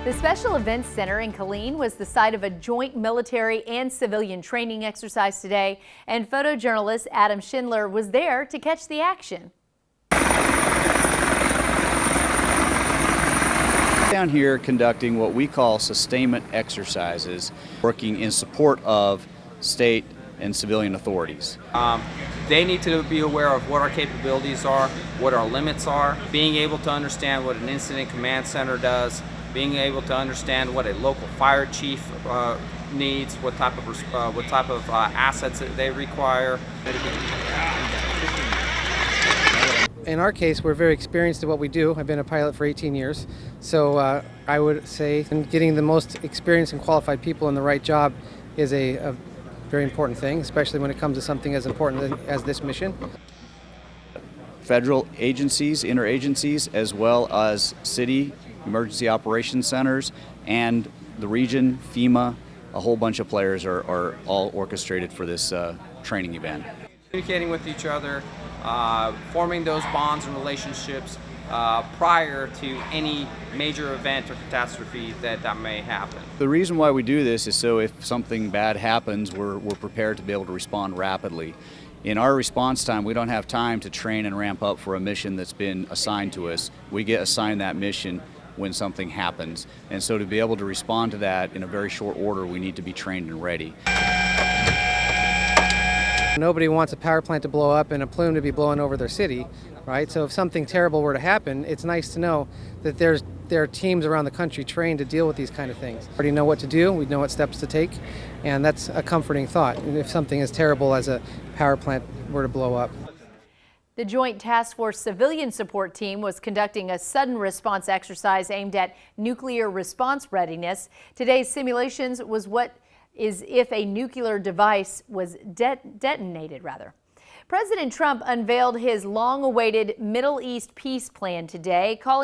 The Special Events Center in Killeen was the site of a joint military and civilian training exercise today, and photojournalist Adam Schindler was there to catch the action. Down here conducting what we call sustainment exercises, working in support of state and civilian authorities. They need to be aware of what our capabilities are, what our limits are, being able to understand what an incident command center does, being able to understand what a local fire chief needs, what type of assets that they require. In our case, we're very experienced at what we do. I've been a pilot for 18 years, so I would say getting the most experienced and qualified people in the right job is a very important thing, especially when it comes to something as important as this mission. Federal agencies, interagencies, as well as city emergency operations centers and the region, FEMA, a whole bunch of players are all orchestrated for this training event. Communicating with each other, forming those bonds and relationships prior to any major event or catastrophe that may happen. The reason why we do this is so if something bad happens, we're prepared to be able to respond rapidly. In our response time, we don't have time to train and ramp up for a mission that's been assigned to us. We get assigned that mission when something happens. And so to be able to respond to that in a very short order, we need to be trained and ready. Nobody wants a power plant to blow up and a plume to be blowing over their city, right? So if something terrible were to happen, it's nice to know that there are teams around the country trained to deal with these kind of things. We already know what to do, we know what steps to take, and that's a comforting thought if something as terrible as a power plant were to blow up. The Joint Task Force Civilian Support Team was conducting a sudden response exercise aimed at nuclear response readiness. Today's simulations was what is if a nuclear device was detonated. President Trump unveiled his long-awaited Middle East peace plan today, calling